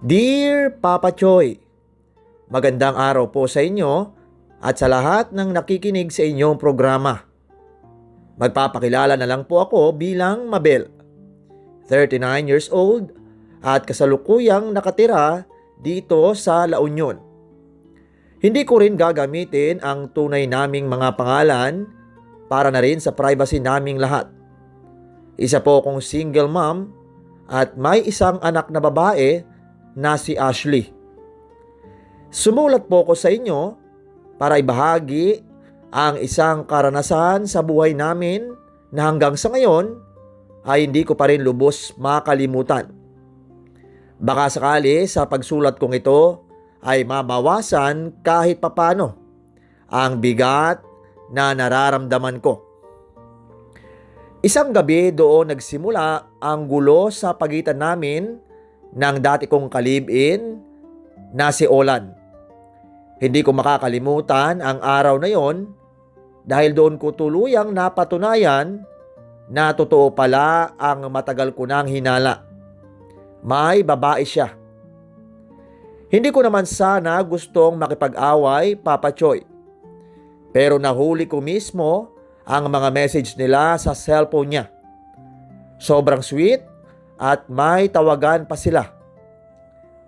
Dear Papa Choy, magandang araw po sa inyo at sa lahat ng nakikinig sa inyong programa. Magpapakilala na lang po ako bilang Mabel, 39 years old at kasalukuyang nakatira dito sa La Union. Hindi ko rin gagamitin ang tunay naming mga pangalan para na rin sa privacy naming lahat. Isa po akong single mom at may isang anak na babae na si Ashley. Sumulat po ko sa inyo para ibahagi ang isang karanasan sa buhay namin na hanggang sa ngayon ay hindi ko pa rin lubos makalimutan. Baka sakali sa pagsulat kong ito ay mabawasan kahit papano ang bigat na nararamdaman ko. Isang gabi doon nagsimula ang gulo sa pagitan namin ng dati kong kalib-in na si Olan. Hindi ko makakalimutan ang araw na yon dahil doon ko tuluyang napatunayan na totoo pala ang matagal ko nang hinala. May babae siya. Hindi ko naman sana gustong makipag-away, Papa Choy. Pero nahuli ko mismo ang mga message nila sa cellphone niya. Sobrang sweet at may tawagan pa sila.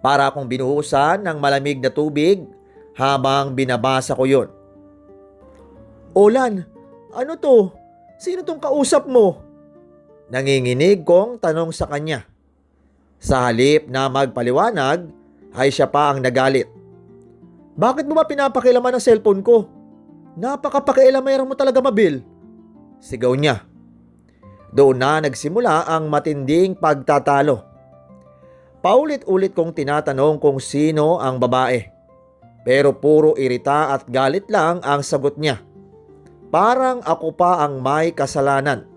Para akong binuhusan ng malamig na tubig habang binabasa ko yon. Olan, ano to? Sino tong kausap mo? Nanginginig kong tanong sa kanya. Sa halip na magpaliwanag, ay siya pa ang nagalit. Bakit mo ba pinapakilaman ang cellphone ko? Napakapakialamera mo talaga, Mabel. Sigaw niya. Doon na nagsimula ang matinding pagtatalo. Paulit-ulit kong tinatanong kung sino ang babae. Pero puro irita at galit lang ang sagot niya. Parang ako pa ang may kasalanan.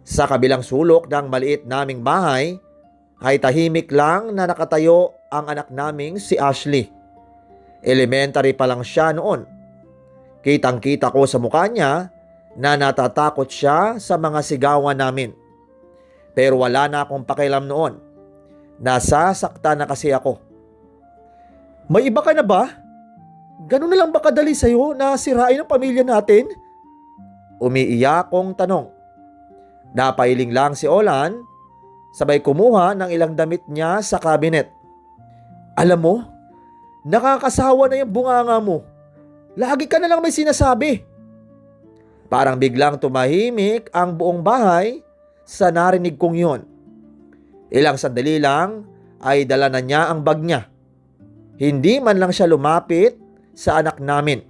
Sa kabilang sulok ng maliit naming bahay, ay tahimik lang na nakatayo ang anak naming si Ashley. Elementary pa lang siya noon. Kitang-kita ko sa mukha niya na natatakot siya sa mga sigawan namin. Pero wala na akong pakialam noon. Nasasaktan na kasi ako. May iba ka na ba? Ganun na lang ba kadali sa'yo na sirain ang pamilya natin? Umiiyak kong tanong. Napailing lang si Olan, sabay kumuha ng ilang damit niya sa cabinet. Alam mo, nakakasawa na yung bunganga mo. Lagi ka na lang may sinasabi. Parang biglang tumahimik ang buong bahay sa narinig kong yon. Ilang sandali lang ay dala na niya ang bag niya. Hindi man lang siya lumapit sa anak namin.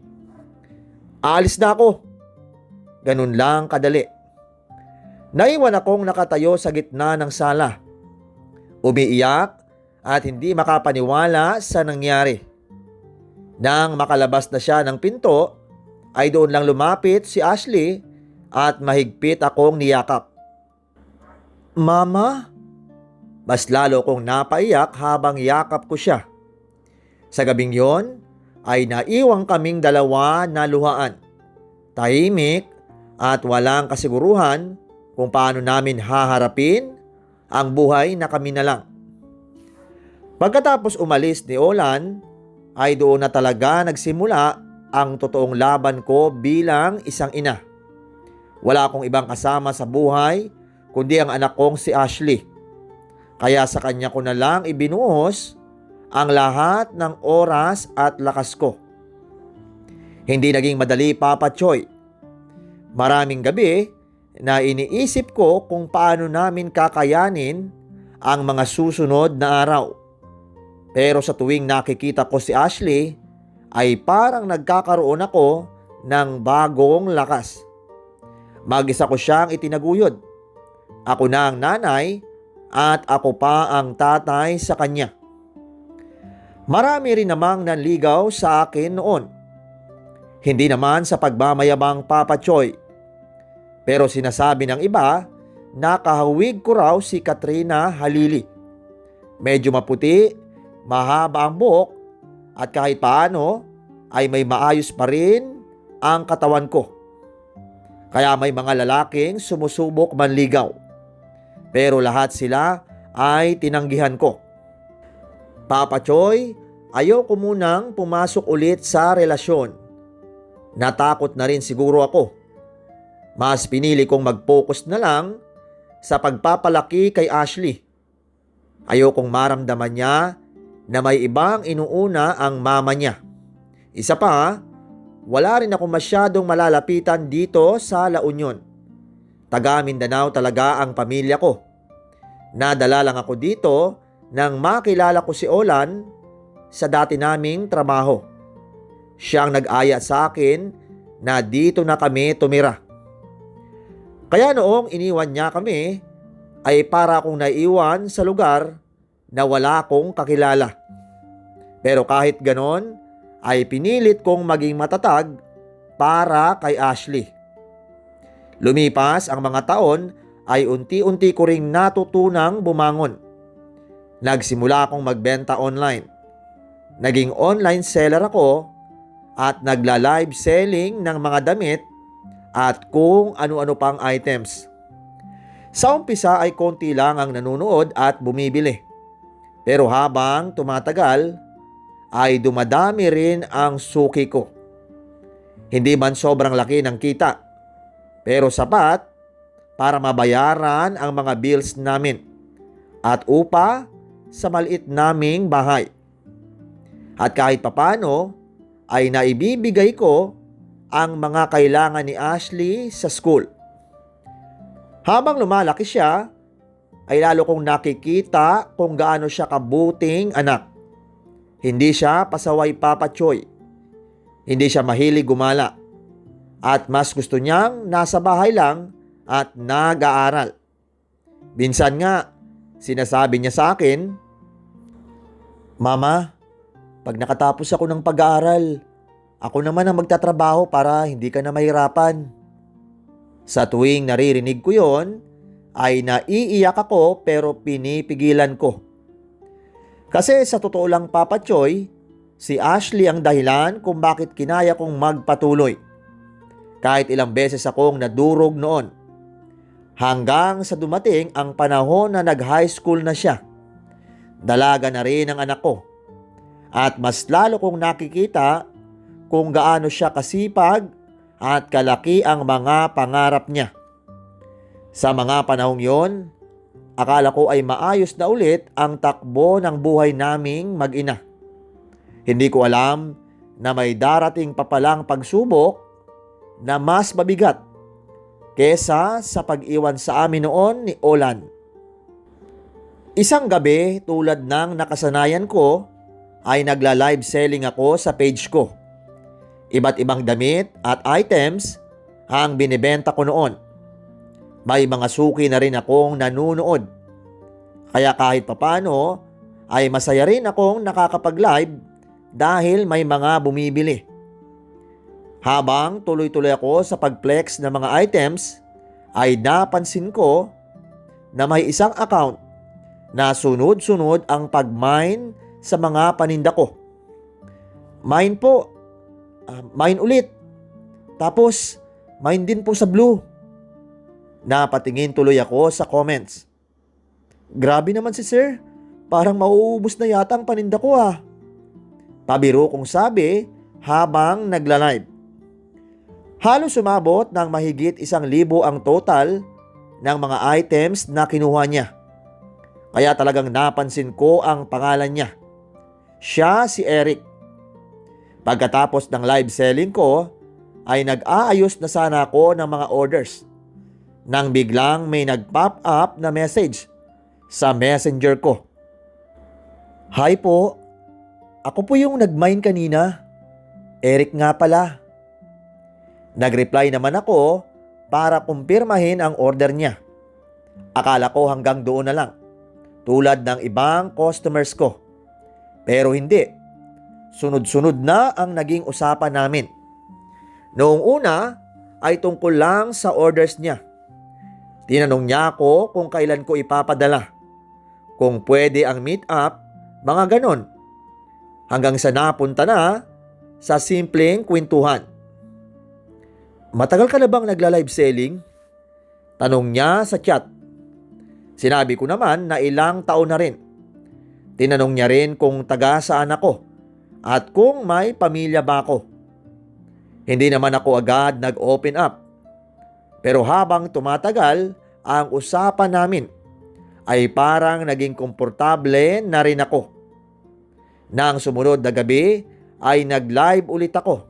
Aalis na ako. Ganun lang kadali. Naiwan akong nakatayo sa gitna ng sala. Umiiyak at hindi makapaniwala sa nangyari. Nang makalabas na siya ng pinto, ay doon lang lumapit si Ashley at mahigpit akong niyakap. Mama? Mas lalo kong napaiyak habang yakap ko siya. Sa gabing yon, ay naiwang kaming dalawa na luhaan. Tahimik at walang kasiguruhan kung paano namin haharapin ang buhay na kami na lang. Pagkatapos umalis ni Olan, ay doon na talaga nagsimula ang totoong laban ko bilang isang ina. Wala akong ibang kasama sa buhay kundi ang anak kong si Ashley. Kaya sa kanya ko na lang ibinuhos ang lahat ng oras at lakas ko. Hindi naging madali, Papa Choy. Maraming gabi na iniisip ko kung paano namin kakayanin ang mga susunod na araw. Pero sa tuwing nakikita ko si Ashley, ay parang nagkakaroon ako ng bagong lakas. Mag-isa ko siyang itinaguyod. Ako na ang nanay at ako pa ang tatay sa kanya. Marami rin namang nanligaw sa akin noon. Hindi naman sa pagmamayabang, Papa Choy. Pero sinasabi ng iba, nakahawig ko raw si Katrina Halili. Medyo maputi, mahaba ang buhok at kahit paano ay may maayos pa rin ang katawan ko. Kaya may mga lalaking sumusubok manligaw. Pero lahat sila ay tinanggihan ko. Papa Choy, ayaw ko munang pumasok ulit sa relasyon. Natakot na rin siguro ako. Mas pinili kong mag-focus na lang sa pagpapalaki kay Ashley. Ayaw kong maramdaman niya na may ibang inuuna ang mama niya. Isa pa, wala rin ako masyadong malalapitan dito sa La Union. Taga Mindanao talaga ang pamilya ko. Nadala lang ako dito nang makilala ko si Olan sa dati naming trabaho. Siya ang nag-aya sa akin na dito na kami tumira. Kaya noong iniwan niya kami, ay para akong naiwan sa lugar na wala akong kakilala. Pero kahit ganon, ay pinilit kong maging matatag para kay Ashley. Lumipas ang mga taon ay unti-unti ko ring natutunang bumangon. Nagsimula akong magbenta online. Naging online seller ako at nagla-live selling ng mga damit at kung ano-ano pang items. Sa umpisa ay konti lang ang nanonood at bumibili. Pero habang tumatagal, ay dumadami rin ang suki ko. Hindi man sobrang laki ng kita, pero sapat para mabayaran ang mga bills namin at upa sa maliit naming bahay. At kahit papano ay naibibigay ko ang mga kailangan ni Ashley sa school. Habang lumalaki siya, ay lalo kong nakikita kung gaano siya kabuting anak. Hindi siya pasaway Papa Choy. Hindi siya mahilig gumala. At mas gusto niyang nasa bahay lang at nag-aaral. Minsan nga, sinasabi niya sa akin, "Mama, pag nakatapos ako ng pag-aaral, ako naman ang magtatrabaho para hindi ka na mahirapan." Sa tuwing naririnig ko yon, ay naiiyak ako pero pinipigilan ko. Kasi sa totoo lang Papa Choy, si Ashley ang dahilan kung bakit kinaya kong magpatuloy. Kahit ilang beses akong nadurog noon. Hanggang sa dumating ang panahon na nag-high school na siya. Dalaga na rin ang anak ko. At mas lalo kong nakikita kung gaano siya kasipag at kalaki ang mga pangarap niya. Sa mga panahong yon, akala ko ay maayos na ulit ang takbo ng buhay naming mag-ina. Hindi ko alam na may darating pa palang pagsubok na mas mabigat kesa sa pag-iwan sa amin noon ni Olan. Isang gabi tulad ng nakasanayan ko ay nagla-live selling ako sa page ko. Iba't ibang damit at items ang binibenta ko noon. May mga suki na rin akong nanunood. Kaya kahit papano ay masaya rin akong nakakapag-live dahil may mga bumibili. Habang tuloy-tuloy ako sa pag-flex ng mga items, ay napansin ko na may isang account na sunod-sunod ang pag-mine sa mga paninda ko. Mine po. Mine ulit. Tapos, mine din po sa Blue. Napatingin tuloy ako sa comments. Grabe naman si sir. Parang mauubos na yata ang paninda ko ah. Pabiro kong sabi habang nagla-live. Halos sumabot ng mahigit 1,000 ang total ng mga items na kinuha niya. Kaya talagang napansin ko ang pangalan niya. Siya si Eric. Pagkatapos ng live selling ko, ay nag-aayos na sana ako ng mga orders. Nang biglang may nag-pop up na message sa messenger ko. "Hi po, ako po yung nag-mine kanina. Eric nga pala." Nag-reply naman ako para kumpirmahin ang order niya. Akala ko hanggang doon na lang, tulad ng ibang customers ko. Pero hindi. Sunod-sunod na ang naging usapan namin. Noong una ay tungkol lang sa orders niya. Tinanong niya ako kung kailan ko ipapadala. Kung pwede ang meet up, mga ganon. Hanggang sa napunta na sa simpleng kwentuhan. "Matagal ka na bang nagla-live selling?" Tanong niya sa chat. Sinabi ko naman na ilang taon na rin. Tinanong niya rin kung taga saan ako at kung may pamilya ba ako. Hindi naman ako agad nag-open up. Pero habang tumatagal ang usapan namin, ay parang naging komportable na rin ako. Nang sumunod na gabi ay nag-live ulit ako.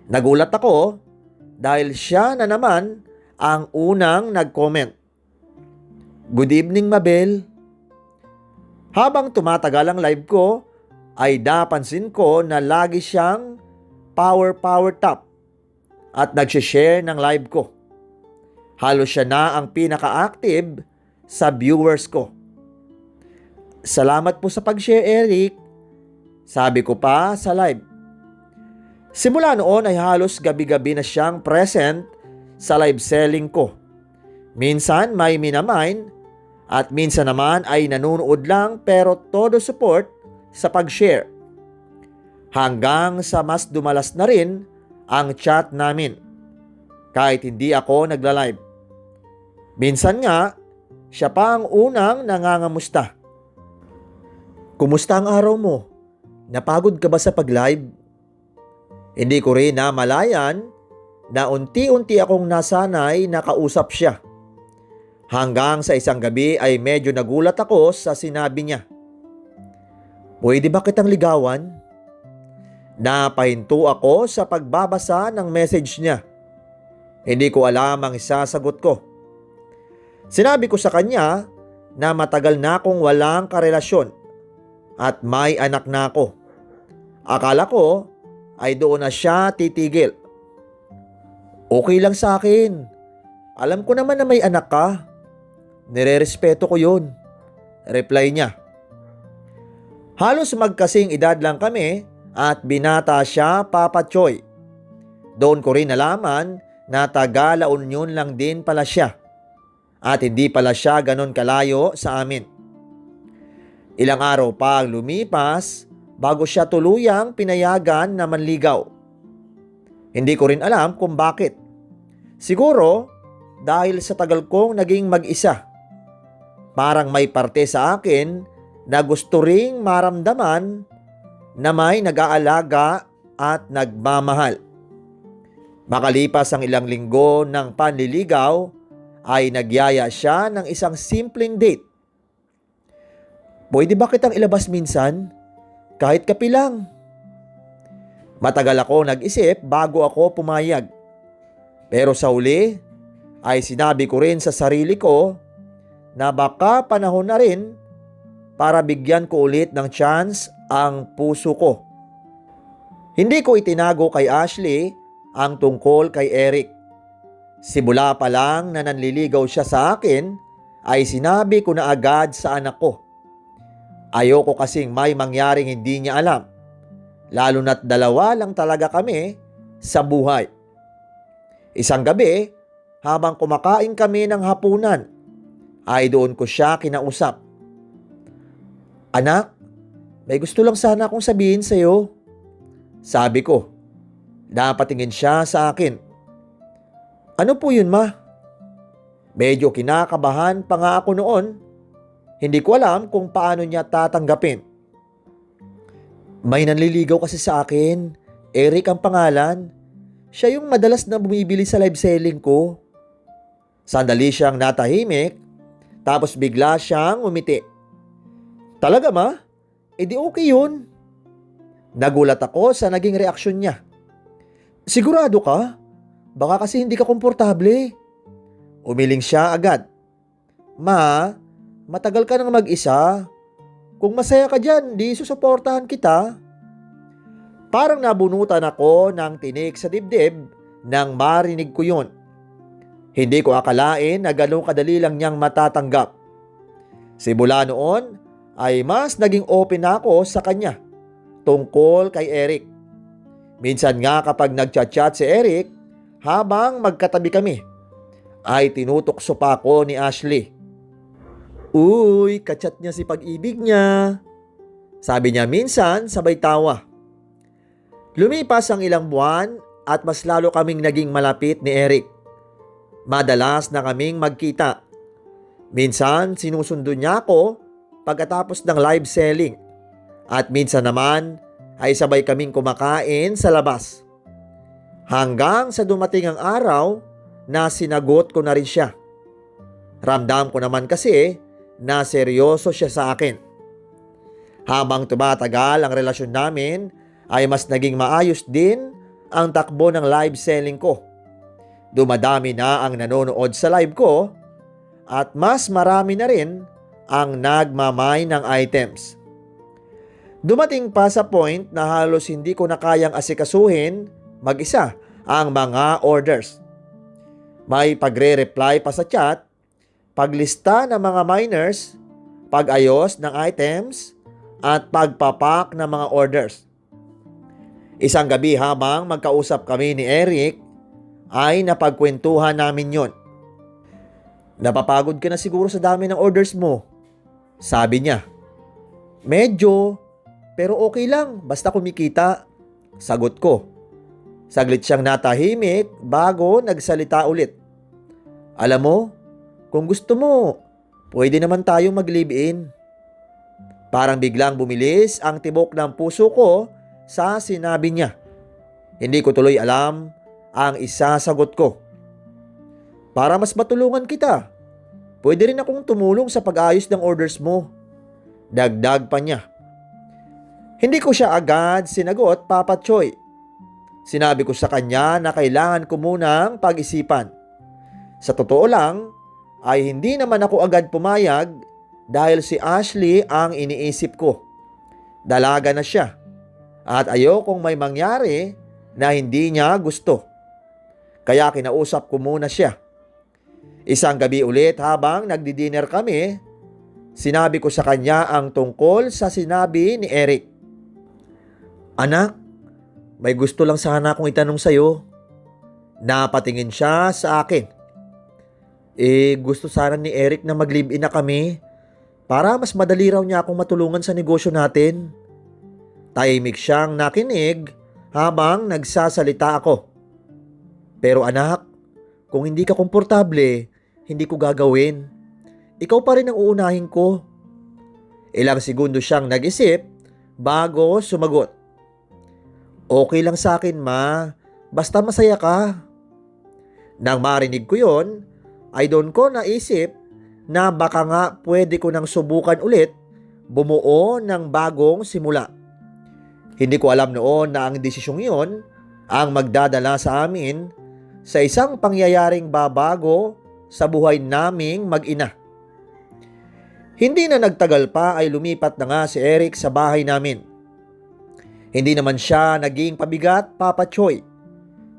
Nagulat ako dahil siya na naman ang unang nag-comment. "Good evening, Mabel." Habang tumatagal ang live ko, ay napansin ko na lagi siyang power tap at nagsishare ng live ko. Halos siya na ang pinaka-active sa viewers ko. "Salamat po sa pag-share, Eric," sabi ko pa sa live. Simula noon ay halos gabi-gabi na siyang present sa live selling ko. Minsan may minamind at minsan naman ay nanonood lang pero todo support sa pag-share. Hanggang sa mas dumalas na rin ang chat namin kahit hindi ako nagla-live. Minsan nga, siya pa ang unang nangangamusta. "Kumusta ang araw mo? Napagod ka ba sa pag-live?" Hindi ko rin namalayan na unti-unti akong nasanay na kausap siya. Hanggang sa isang gabi ay medyo nagulat ako sa sinabi niya. "Pwede ba kitang ligawan?" Napahinto ako sa pagbabasa ng message niya. Hindi ko alam ang isasagot ko. Sinabi ko sa kanya na matagal na akong walang karelasyon at may anak na ako. Akala ko ay doon na siya titigil. "Okay lang sa akin. Alam ko naman na may anak ka. Nire-respeto ko yun," reply niya. Halos magkasing edad lang kami at binata siya, Papa Choy. Doon ko rin nalaman na taga La Union lang din pala siya at hindi pala siya ganon kalayo sa amin. Ilang araw pa ang lumipas bago siya tuluyang pinayagan na manligaw. Hindi ko rin alam kung bakit. Siguro dahil sa tagal kong naging mag-isa. Parang may parte sa akin na gusto ring maramdaman na may nag-aalaga at nagmamahal. Makalipas ang ilang linggo ng panliligaw, ay nagyaya siya ng isang simpleng date. "Pwede ba kitang ilabas minsan? Kahit kape lang." Matagal ako nag-isip bago ako pumayag. Pero sa huli, ay sinabi ko rin sa sarili ko na baka panahon na rin para bigyan ko ulit ng chance ang puso ko. Hindi ko itinago kay Ashley ang tungkol kay Eric. Simula pa lang na nanliligaw siya sa akin ay sinabi ko na agad sa anak ko. Ayoko kasing may mangyaring hindi niya alam, lalo na't dalawa lang talaga kami sa buhay. Isang gabi, habang kumakain kami ng hapunan, ay doon ko siya kinausap. "Anak, may gusto lang sana akong sabihin sa'yo," sabi ko. Napatingin siya sa akin. "Ano po yun, ma?" Medyo kinakabahan pa nga ako noon. Hindi ko alam kung paano niya tatanggapin. "May nanliligaw kasi sa akin. Eric ang pangalan. Siya yung madalas na bumibili sa live selling ko." Sandali siyang natahimik, tapos bigla siyang umiti. "Talaga, ma? E di okay yun." Nagulat ako sa naging reaksyon niya. "Sigurado ka? Baka kasi hindi ka komportable." Umiling siya agad. "Ma, matagal ka nang mag-isa. Kung masaya ka dyan, di susuportahan kita." Parang nabunutan ako ng tinik sa dibdib nang marinig ko yun. Hindi ko akalain na ganun kadali lang niyang matatanggap. Simula noon ay mas naging open ako sa kanya tungkol kay Eric. Minsan nga kapag nagchat-chat si Eric habang magkatabi kami, ay tinutokso pa ako ni Ashley. "Uy, kachat niya si pag-ibig niya," sabi niya minsan sabay tawa. Lumipas ang ilang buwan at mas lalo kaming naging malapit ni Eric. Madalas na kaming magkita. Minsan sinusundo niya ako pagkatapos ng live selling. At minsan naman ay sabay kaming kumakain sa labas. Hanggang sa dumating ang araw na sinagot ko na rin siya. Ramdam ko naman kasi na seryoso siya sa akin. Habang tumatagal ang relasyon namin ay mas naging maayos din ang takbo ng live selling ko. Dumadami na ang nanonood sa live ko at mas marami na rin ang nagmamay ng items. Dumating pa sa point na halos hindi ko na kayang asikasuhin mag-isa ang mga orders. May pagre-reply pa sa chat, paglista ng mga miners, pag-ayos ng items, at pagpapak ng mga orders. Isang gabi habang magkausap kami ni Eric, ay napagkwentuhan namin yon. Napapagod ka na siguro sa dami ng orders mo. Sabi niya. Medyo, pero okay lang, basta kumikita. Sagot ko. Saglit siyang natahimik bago nagsalita ulit. Alam mo, kung gusto mo, pwede naman tayong mag-live-in. Parang biglang bumilis ang tibok ng puso ko sa sinabi niya. Hindi ko tuloy alam ang isasagot ko. Para mas matulungan kita, pwede rin akong tumulong sa pag-ayos ng orders mo. Dagdag pa niya. Hindi ko siya agad sinagot, Papa Choy. Sinabi ko sa kanya na kailangan ko munang pag-isipan. Sa totoo lang, ay hindi naman ako agad pumayag dahil si Ashley ang iniisip ko. Dalaga na siya at ayokong may mangyari na hindi niya gusto. Kaya kinausap ko muna siya. Isang gabi ulit habang nagdi-dinner kami, sinabi ko sa kanya ang tungkol sa sinabi ni Eric. Anak, may gusto lang sana akong itanong sa'yo. Napatingin siya sa akin. Gusto sana ni Eric na mag-live-in na kami para mas madali raw niya akong matulungan sa negosyo natin. Tahimik siyang nakinig habang nagsasalita ako. Pero anak, kung hindi ka komportable, hindi ko gagawin. Ikaw pa rin ang uunahin ko. Ilang segundo siyang nag-isip bago sumagot. Okay lang sa akin, ma. Basta masaya ka. Nang marinig ko yon, ay doon ko naisip na baka nga pwede ko nang subukan ulit bumuo ng bagong simula. Hindi ko alam noon na ang desisyong yon ang magdadala sa amin sa isang pangyayaring babago sa buhay naming mag-ina. Hindi na nagtagal pa ay lumipat na nga si Eric sa bahay namin. Hindi naman siya naging pabigat, Papa Choy.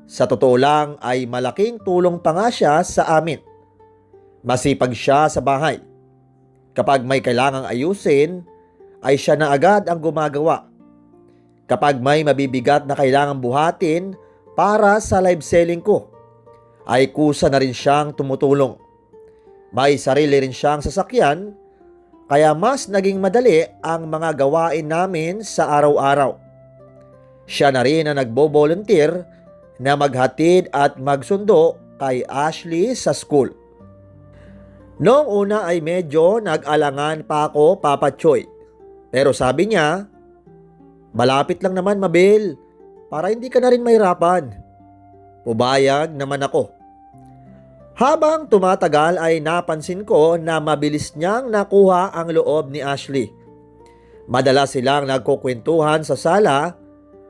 Sa totoo lang ay malaking tulong pa nga siya sa amin. Masipag siya sa bahay. Kapag may kailangang ayusin, ay siya na agad ang gumagawa. Kapag may mabibigat na kailangang buhatin para sa live selling ko, ay kusa na rin siyang tumutulong. May sarili rin siyang sasakyan, kaya mas naging madali ang mga gawain namin sa araw-araw. Siya na rin ang nagbo-volunteer na maghatid at magsundo kay Ashley sa school. Noong una ay medyo nag-alangan pa ako, Papa Choy. Pero sabi niya, malapit lang naman, Mabel, para hindi ka na rin mahirapan. Pubayag naman ako. Habang tumatagal ay napansin ko na mabilis niyang nakuha ang loob ni Ashley. Madalas silang nagkukwentuhan sa sala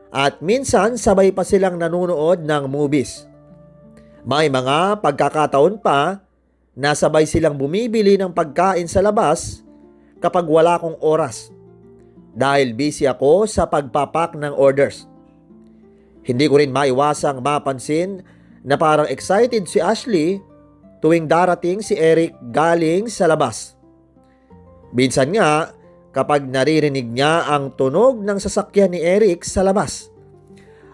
at minsan sabay pa silang nanonood ng movies. May mga pagkakataon pa na sabay silang bumibili ng pagkain sa labas kapag wala akong oras dahil busy ako sa pagpapak ng orders. Hindi ko rin maiwasang mapansin na parang excited si Ashley tuwing darating si Eric galing sa labas. Minsan nga, kapag naririnig niya ang tunog ng sasakyan ni Eric sa labas,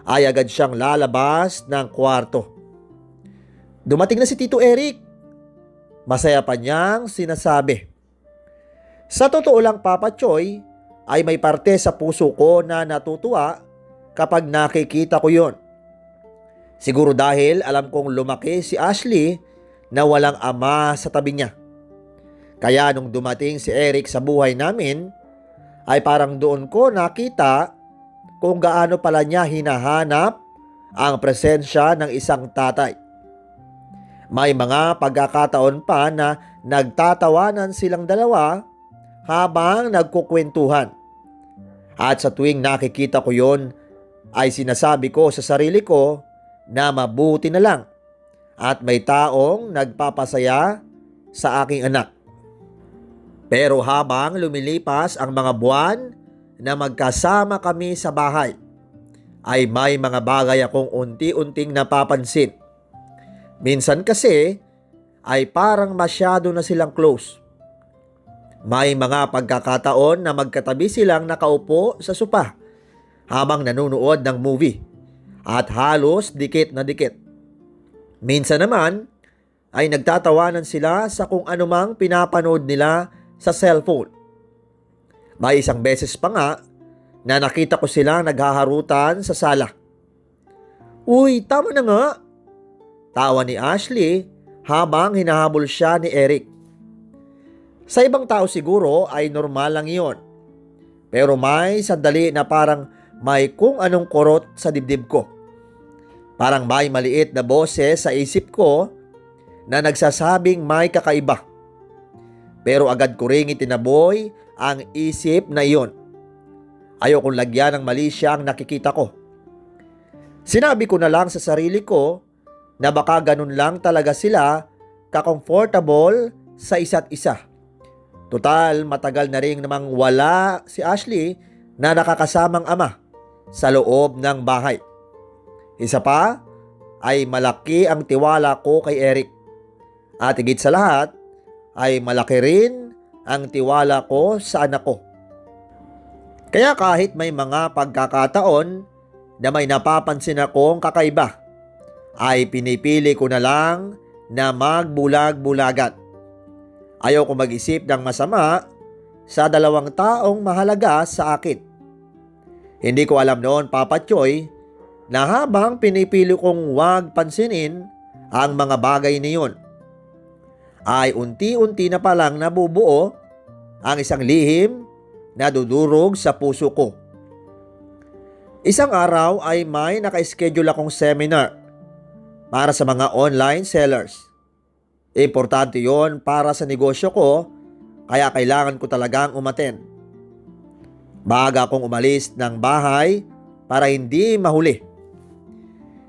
ay agad siyang lalabas ng kwarto. Dumating na si Tito Eric. Masaya pa niyang sinasabi. Sa totoo lang, Papa Choy, ay may parte sa puso ko na natutuwa kapag nakikita ko yon. Siguro dahil alam kong lumaki si Ashley na walang ama sa tabi niya. Kaya nung dumating si Eric sa buhay namin, ay parang doon ko nakita kung gaano pala niya hinahanap ang presensya ng isang tatay. May mga pagkakataon pa na nagtatawanan silang dalawa habang nagkukwentuhan. At sa tuwing nakikita ko yon, ay sinasabi ko sa sarili ko na mabuti na lang at may taong nagpapasaya sa aking anak. Pero habang lumilipas ang mga buwan na magkasama kami sa bahay, ay may mga bagay akong unti-unting napapansin. Minsan kasi ay parang masyado na silang close. May mga pagkakataon na magkatabi silang nakaupo sa sopa habang nanonood ng movie at halos dikit na dikit. Minsan naman ay nagtatawanan sila sa kung anumang pinapanood nila sa cellphone. May isang beses pa nga na nakita ko silang naghaharutan sa sala. "Uy, tama na nga!" Tawa ni Ashley habang hinahabol siya ni Eric. Sa ibang tao siguro ay normal lang iyon. Pero may sandali na parang may kung anong kurot sa dibdib ko. Parang may maliit na boses sa isip ko na nagsasabing may kakaiba. Pero agad ko ring itinaboy ang isip na iyon. Ayokong lagyan ng mali siyang nakikita ko. Sinabi ko na lang sa sarili ko na baka ganun lang talaga sila ka-comfortable sa isa't isa. Total, matagal na rin namang wala si Ashley na nakakasamang ama sa loob ng bahay. Isa pa ay malaki ang tiwala ko kay Eric. At higit sa lahat ay malaki rin ang tiwala ko sa anak ko. Kaya kahit may mga pagkakataon na may napapansin akong kakaiba, ay pinipili ko na lang na magbulag-bulagan. Ayaw ko mag-isip ng masama sa dalawang taong mahalaga sa akin. Hindi ko alam noon, Papa Choy, na habang pinipili kong wag pansinin ang mga bagay niyon, ay unti-unti na palang nabubuo ang isang lihim na dudurog sa puso ko. Isang araw ay may naka-schedule akong seminar para sa mga online sellers. Importante yon para sa negosyo ko, kaya kailangan ko talagang umaten. Baga akong umalis ng bahay para hindi mahuli.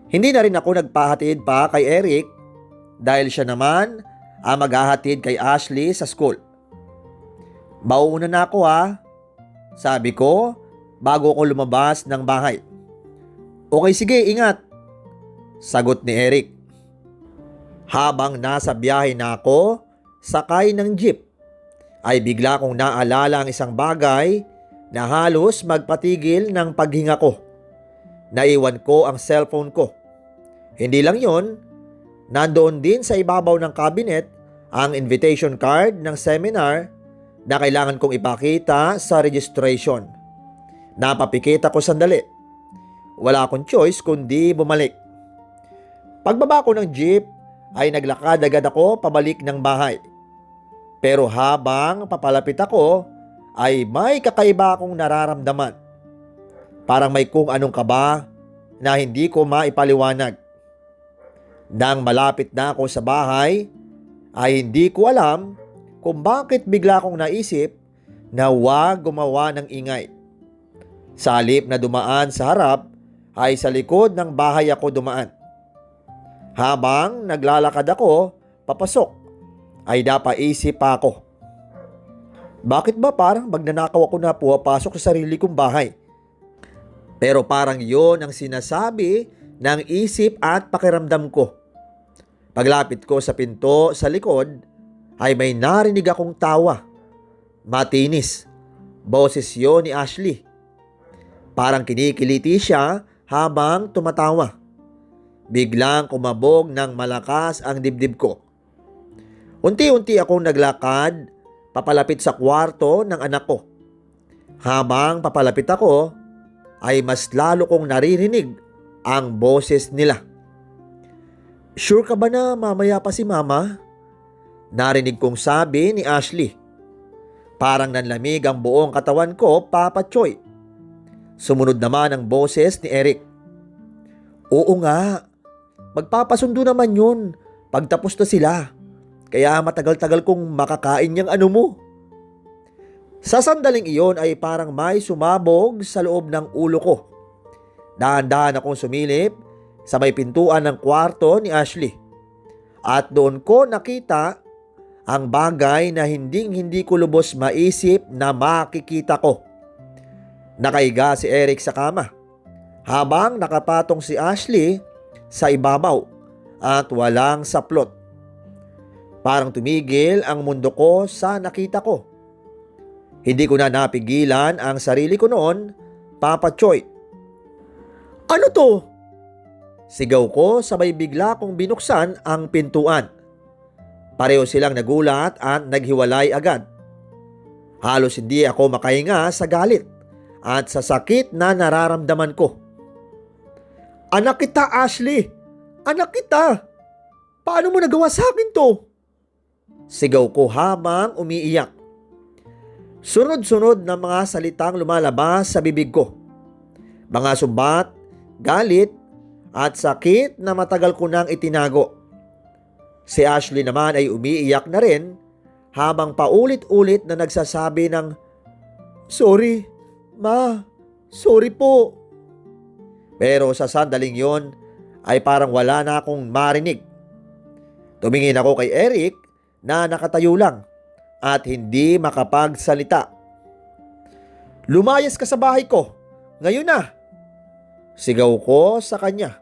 Hindi na rin ako nagpahatid pa kay Eric dahil siya naman ang maghahatid kay Ashley sa school. "Mauuna na ako ha," sabi ko bago ko lumabas ng bahay. "Okay, sige, ingat," sagot ni Eric. Habang nasa biyahe na ako, sakay ng jeep, ay bigla kong naalala ang isang bagay na halos magpatigil ng paghinga ko. Naiwan ko ang cellphone ko. Hindi lang yon, nandoon din sa ibabaw ng cabinet ang invitation card ng seminar na kailangan kong ipakita sa registration. Napapikit ako sandali. Wala akong choice kundi bumalik. Pagbaba ko ng jeep ay naglakad agad ako pabalik ng bahay. Pero habang papalapit ako ay may kakaiba akong nararamdaman. Parang may kung anong kaba na hindi ko maipaliwanag. Nang malapit na ako sa bahay, ay hindi ko alam kung bakit bigla kong naisip na huwag gumawa ng ingay. Sa halip na dumaan sa harap, ay sa likod ng bahay ako dumaan. Habang naglalakad ako, papasok, ay napaisip pa ako. Bakit ba parang magnanakaw ako na pumapasok sa sarili kong bahay? Pero parang yon ang sinasabi ng isip at pakiramdam ko. Paglapit ko sa pinto sa likod, ay may narinig akong tawa. Matinis. Boses yon ni Ashley. Parang kinikiliti siya habang tumatawa. Biglang kumabog ng malakas ang dibdib ko. Unti-unti akong naglakad papalapit sa kwarto ng anak ko. Habang papalapit ako, ay mas lalo kong naririnig ang boses nila. "Sure ka ba na mamaya pa si Mama?" Narinig kong sabi ni Ashley. Parang nanlamig ang buong katawan ko, Papa Choy. Sumunod naman ang boses ni Eric. Oo nga, magpapasundo naman yun pagtapos na sila. Kaya matagal-tagal kong makakain yung ano mo. Sa sandaling iyon ay parang may sumabog sa loob ng ulo ko. Dahan-dahan akong sumilip sa may pintuan ng kwarto ni Ashley. At doon ko nakita ang bagay na hindi ko lubos maisip na makikita ko. Nakaiga si Eric sa kama habang nakapatong si Ashley sa ibabaw at walang saplot. Parang tumigil ang mundo ko sa nakita ko. Hindi ko na napigilan ang sarili ko noon, Papa Choy. Ano to? Sigaw ko sabay bigla kong binuksan ang pintuan. Pareho silang nagulat at naghiwalay agad. Halos hindi ako makahinga sa galit at sa sakit na nararamdaman ko. Anak kita, Ashley! Anak kita! Paano mo nagawa sa akin to? Sigaw ko habang umiiyak. Sunod-sunod na mga salitang lumalabas sa bibig ko. Mga sumbat, galit, at sakit na matagal ko nang itinago. Si Ashley naman ay umiiyak na rin habang paulit-ulit na nagsasabi ng, Sorry, Ma. Sorry po. Pero sa sandaling yon ay parang wala na akong marinig. Tumingin ako kay Eric na nakatayo lang at hindi makapagsalita. Lumayas ka sa bahay ko. Ngayon na. Sigaw ko sa kanya.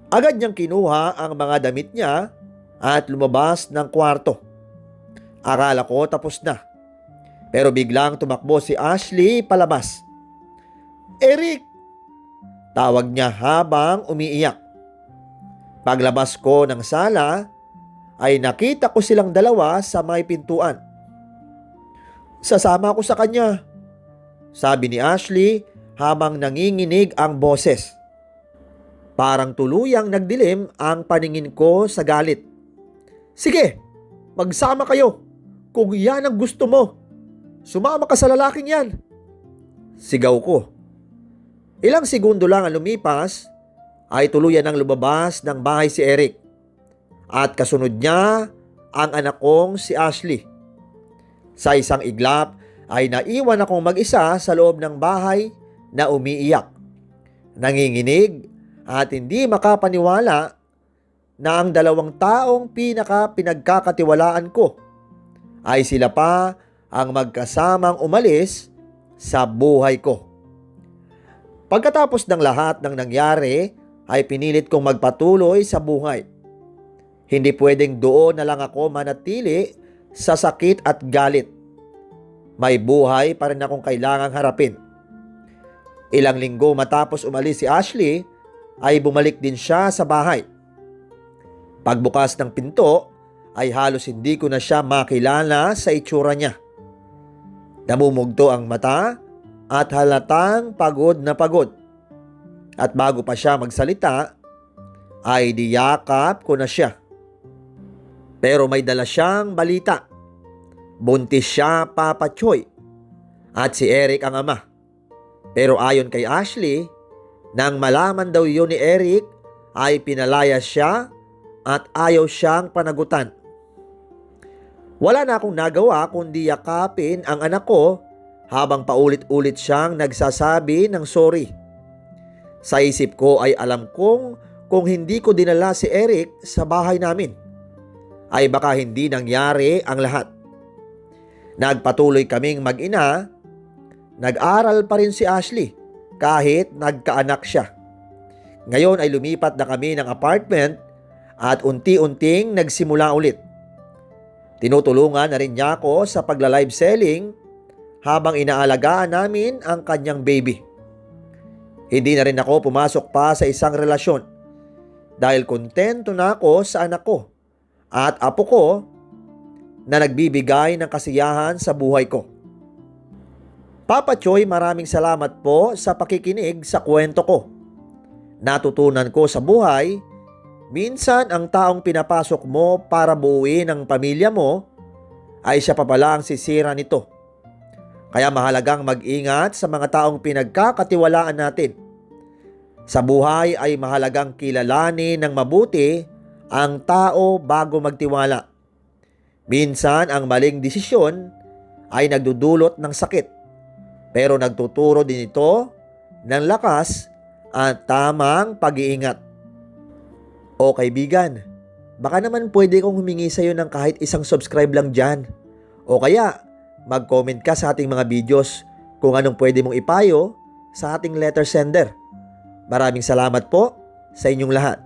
Agad niyang kinuha ang mga damit niya at lumabas ng kwarto. Akala ko tapos na. Pero biglang tumakbo si Ashley palabas. Eric! Tawag niya habang umiiyak. Paglabas ko ng sala, ay nakita ko silang dalawa sa may pintuan. Sasama ako sa kanya, sabi ni Ashley habang nanginginig ang boses. Parang tuluyang nagdilim ang paningin ko sa galit. Sige, magsama kayo. Kung yan ang gusto mo, sumama ka sa lalaking yan. Sigaw ko. Ilang segundo lang ang lumipas, ay tuluyan ang lumabas ng bahay si Eric. At kasunod niya ang anak kong si Ashley. Sa isang iglap ay naiwan akong mag-isa sa loob ng bahay na umiiyak, nanginginig at hindi makapaniwala na ang dalawang taong pinagkakatiwalaan ko ay sila pa ang magkasamang umalis sa buhay ko. Pagkatapos ng lahat ng nangyari ay pinilit kong magpatuloy sa buhay. Hindi pwedeng doon na lang ako manatili sa sakit at galit. May buhay pa rin akong kailangang harapin. Ilang linggo matapos umalis si Ashley, ay bumalik din siya sa bahay. Pagbukas ng pinto, ay halos hindi ko na siya makilala sa itsura niya. Namumugto ang mata at halatang pagod na pagod. At bago pa siya magsalita, ay diyakap ko na siya. Pero may dala siyang balita. Buntis siya, Papa Choy. At si Eric ang ama. Pero ayon kay Ashley, nang malaman daw yun ni Eric, ay pinalaya siya at ayaw siyang panagutan. Wala na akong nagawa kundi yakapin ang anak ko habang paulit-ulit siyang nagsasabi ng sorry. Sa isip ko ay alam kong kung hindi ko dinala si Eric sa bahay namin, ay baka hindi nangyari ang lahat. Nagpatuloy kaming mag-ina. Nag-aral pa rin si Ashley kahit nagkaanak siya. Ngayon ay lumipat na kami ng apartment at unti-unting nagsimula ulit. Tinutulungan na rin niya ako sa pagla-live selling habang inaalagaan namin ang kanyang baby. Hindi na rin ako pumasok pa sa isang relasyon dahil kontento na ako sa anak ko at apo ko na nagbibigay ng kasiyahan sa buhay ko. Papa Choy, maraming salamat po sa pakikinig sa kwento ko. Natutunan ko sa buhay Minsan ang taong pinapasok mo para buuin ang pamilya mo ay siya pa pala ang sisira nito. Kaya mahalagang mag-ingat sa mga taong pinagkakatiwalaan natin. Sa buhay ay mahalagang kilalanin ng mabuti ang tao bago magtiwala. Minsan ang maling desisyon ay nagdudulot ng sakit, pero nagtuturo din ito ng lakas at tamang pag-iingat. O kaibigan, baka naman pwede kong humingi sa iyo ng kahit isang subscribe lang dyan. O kaya, mag-comment ka sa ating mga videos kung anong pwede mong ipayo sa ating letter sender. Maraming salamat po sa inyong lahat.